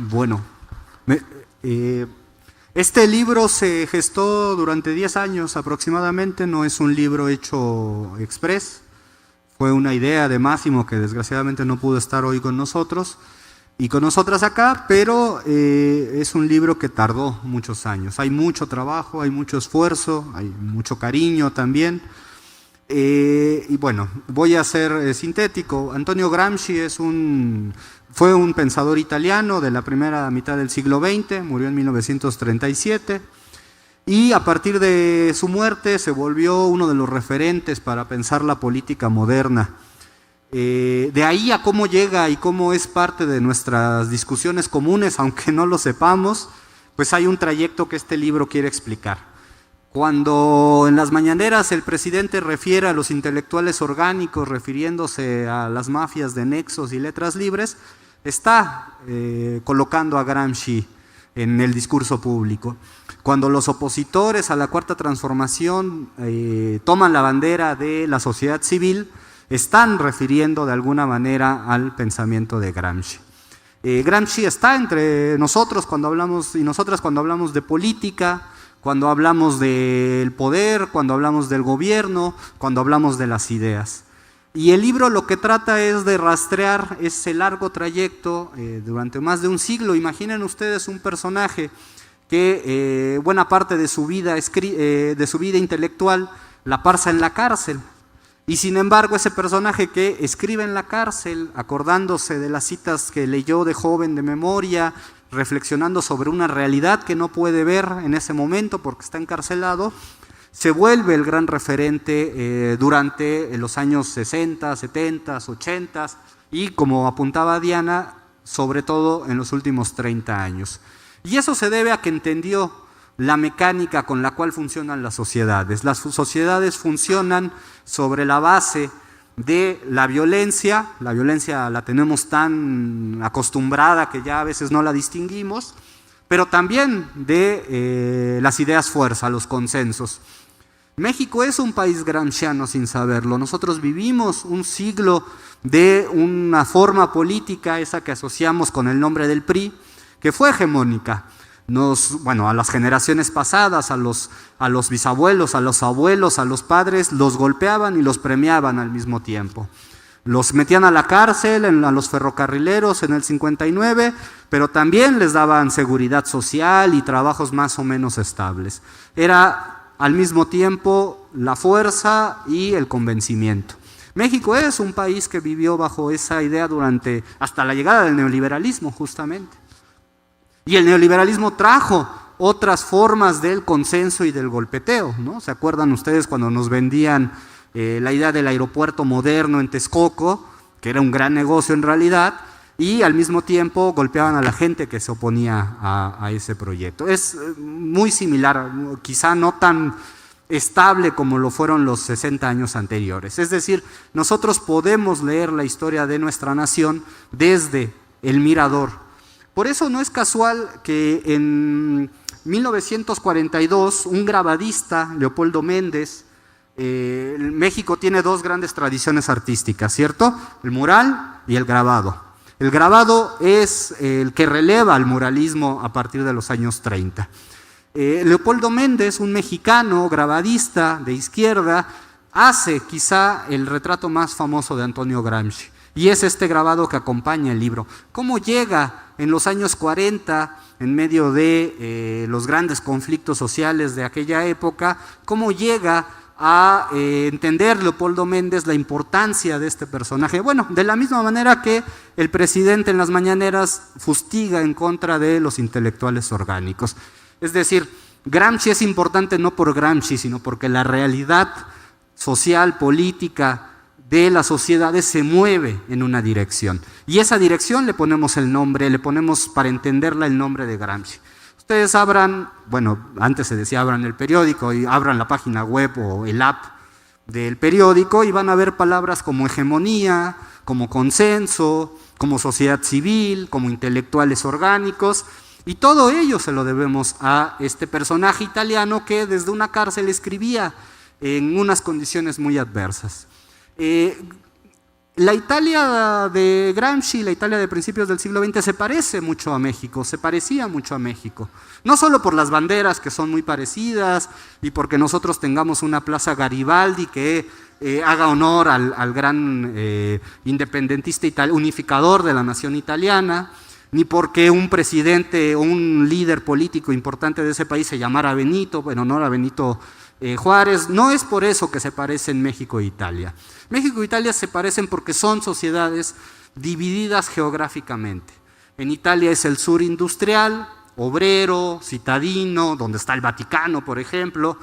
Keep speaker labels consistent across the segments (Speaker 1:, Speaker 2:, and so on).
Speaker 1: Bueno, me- eh, este libro se gestó durante 10 años aproximadamente, no es un libro hecho express, fue una idea de Máximo que desgraciadamente no pudo estar hoy con nosotros y con nosotras acá, pero es un libro que tardó muchos años. Hay mucho trabajo, hay mucho esfuerzo, hay mucho cariño también. Y bueno, voy a ser sintético. Antonio Gramsci fue un pensador italiano de la primera mitad del siglo XX, murió en 1937 y a partir de su muerte se volvió uno de los referentes para pensar la política moderna. De ahí a cómo llega y cómo es parte de nuestras discusiones comunes, aunque no lo sepamos, pues hay un trayecto que este libro quiere explicar. Cuando en las mañaneras el presidente refiere a los intelectuales orgánicos, refiriéndose a las mafias de nexos y letras libres, está colocando a Gramsci en el discurso público. Cuando los opositores a la Cuarta Transformación toman la bandera de la sociedad civil, están refiriendo de alguna manera al pensamiento de Gramsci. Gramsci está entre nosotros cuando hablamos y nosotras cuando hablamos de política, cuando hablamos del poder, cuando hablamos del gobierno, cuando hablamos de las ideas. Y el libro lo que trata es de rastrear ese largo trayecto durante más de un siglo. Imaginen ustedes un personaje que buena parte de su vida intelectual la pasa en la cárcel. Y sin embargo, ese personaje que escribe en la cárcel, acordándose de las citas que leyó de joven de memoria, reflexionando sobre una realidad que no puede ver en ese momento porque está encarcelado, se vuelve el gran referente durante los años 60, 70, 80 y, como apuntaba Diana, sobre todo en los últimos 30 años. Y eso se debe a que entendió la mecánica con la cual funcionan las sociedades. Las sociedades funcionan sobre la base de la violencia la tenemos tan acostumbrada que ya a veces no la distinguimos, pero también de las ideas fuerza, los consensos. México es un país gramsciano sin saberlo. Nosotros vivimos un siglo de una forma política, esa que asociamos con el nombre del PRI, que fue hegemónica. A las generaciones pasadas, a los bisabuelos, a los abuelos, a los padres, los golpeaban y los premiaban al mismo tiempo. Los metían a la cárcel, a los ferrocarrileros en el 59, pero también les daban seguridad social y trabajos más o menos estables. Era al mismo tiempo la fuerza y el convencimiento. México es un país que vivió bajo esa idea hasta la llegada del neoliberalismo, justamente. Y el neoliberalismo trajo otras formas del consenso y del golpeteo, ¿no? ¿Se acuerdan ustedes cuando nos vendían la idea del aeropuerto moderno en Texcoco, que era un gran negocio en realidad, y al mismo tiempo golpeaban a la gente que se oponía a ese proyecto? Es muy similar, quizá no tan estable como lo fueron los 60 años anteriores. Es decir, nosotros podemos leer la historia de nuestra nación desde el mirador. Por eso no es casual que en 1942 un grabadista, Leopoldo Méndez, México tiene dos grandes tradiciones artísticas, ¿cierto? El mural y el grabado. El grabado es el que releva al muralismo a partir de los años 30. Leopoldo Méndez, un mexicano grabadista de izquierda, hace quizá el retrato más famoso de Antonio Gramsci. Y es este grabado que acompaña el libro. ¿Cómo llega en los años 40, en medio de los grandes conflictos sociales de aquella época, cómo llega a entender Leopoldo Méndez la importancia de este personaje? Bueno, de la misma manera que el presidente en las mañaneras fustiga en contra de los intelectuales orgánicos. Es decir, Gramsci es importante no por Gramsci, sino porque la realidad social, política, de las sociedades se mueve en una dirección. Y esa dirección le ponemos el nombre, le ponemos para entenderla el nombre de Gramsci. Ustedes abran, antes se decía abran el periódico y abran la página web o el app del periódico y van a ver palabras como hegemonía, como consenso, como sociedad civil, como intelectuales orgánicos. Y todo ello se lo debemos a este personaje italiano que desde una cárcel escribía en unas condiciones muy adversas. La Italia de Gramsci, la Italia de principios del siglo XX se parece mucho a México, se parecía mucho a México. No solo por las banderas que son muy parecidas y porque nosotros tengamos una plaza Garibaldi que haga honor al gran independentista unificador de la nación italiana, ni porque un presidente o un líder político importante de ese país se llamara Benito, bueno, no era Benito Juárez. No es por eso que se parecen México e Italia. México e Italia se parecen porque son sociedades divididas geográficamente. En Italia es el sur industrial, obrero, citadino, donde está el Vaticano, por ejemplo,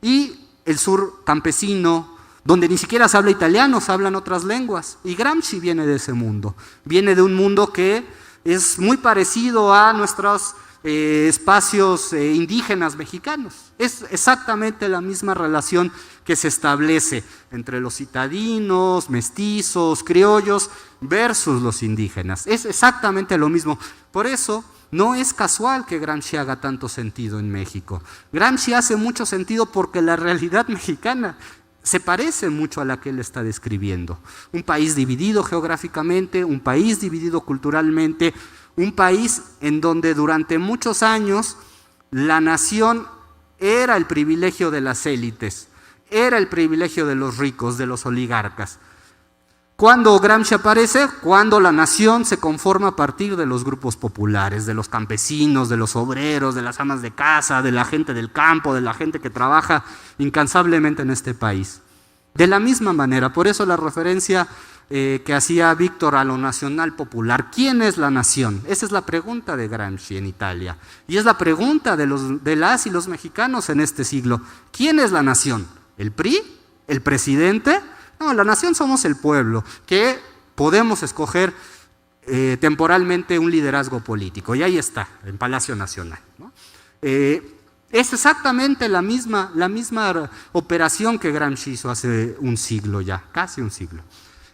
Speaker 1: y el sur campesino, donde ni siquiera se habla italiano, se hablan otras lenguas. Y Gramsci viene de ese mundo, viene de un mundo que es muy parecido a nuestros espacios indígenas mexicanos. Es exactamente la misma relación que se establece entre los citadinos, mestizos, criollos versus los indígenas. Es exactamente lo mismo. Por eso no es casual que Gramsci haga tanto sentido en México. Gramsci hace mucho sentido porque la realidad mexicana se parece mucho a la que él está describiendo. Un país dividido geográficamente, un país dividido culturalmente, un país en donde durante muchos años la nación era el privilegio de las élites, era el privilegio de los ricos, de los oligarcas. ¿Cuándo Gramsci aparece? Cuando la nación se conforma a partir de los grupos populares, de los campesinos, de los obreros, de las amas de casa, de la gente del campo, de la gente que trabaja incansablemente en este país. De la misma manera, por eso la referencia que hacía Víctor a lo nacional popular. ¿Quién es la nación? Esa es la pregunta de Gramsci en Italia. Y es la pregunta de las y los mexicanos en este siglo. ¿Quién es la nación? ¿El PRI? ¿El presidente? No, la nación somos el pueblo, que podemos escoger temporalmente un liderazgo político. Y ahí está, en Palacio Nacional, ¿no? Es exactamente la misma operación que Gramsci hizo hace un siglo ya, casi un siglo.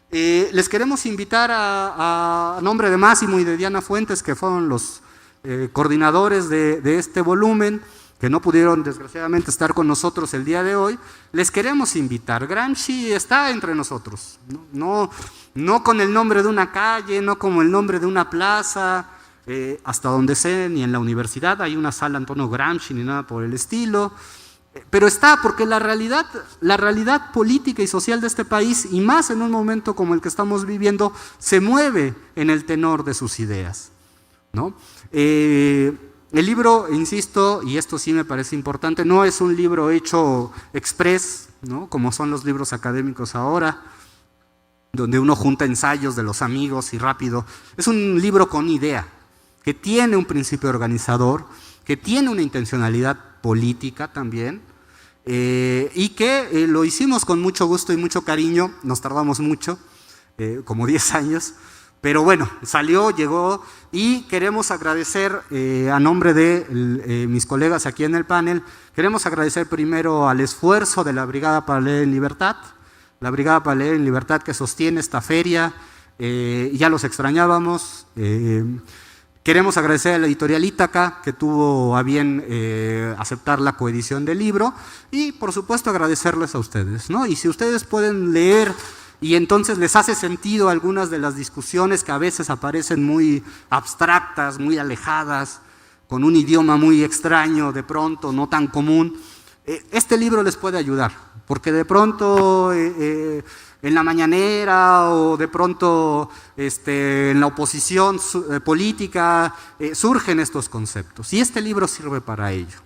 Speaker 1: Les queremos invitar a nombre de Máximo y de Diana Fuentes, que fueron los coordinadores de este volumen, que no pudieron desgraciadamente estar con nosotros el día de hoy. Les queremos invitar. Gramsci está entre nosotros, no con el nombre de una calle, no como el nombre de una plaza, hasta donde sé, ni en la universidad hay una sala Antonio Gramsci ni nada por el estilo. Pero está porque la realidad política y social de este país, y más en un momento como el que estamos viviendo, se mueve en el tenor de sus ideas, ¿no? El libro, insisto, y esto sí me parece importante, no es un libro hecho express, ¿no? Como son los libros académicos ahora, donde uno junta ensayos de los amigos y rápido. Es un libro con idea, que tiene un principio organizador, que tiene una intencionalidad política también, y que lo hicimos con mucho gusto y mucho cariño. Nos tardamos mucho, como 10 años, pero bueno, salió, llegó, y queremos agradecer a nombre de mis colegas aquí en el panel, queremos agradecer primero al esfuerzo de la Brigada para Leer en Libertad, la Brigada para Leer en Libertad que sostiene esta feria. Ya los extrañábamos. Queremos agradecer a la editorial Ítaca, que tuvo a bien aceptar la coedición del libro, y por supuesto agradecerles a ustedes, ¿no? Y si ustedes pueden leer y entonces les hace sentido algunas de las discusiones que a veces aparecen muy abstractas, muy alejadas, con un idioma muy extraño, de pronto no tan común, este libro les puede ayudar, porque de pronto en la mañanera o de pronto en la oposición política surgen estos conceptos, y este libro sirve para ello.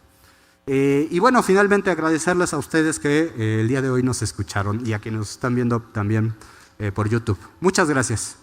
Speaker 1: Y bueno, finalmente agradecerles a ustedes que el día de hoy nos escucharon y a quienes nos están viendo también por YouTube. Muchas gracias.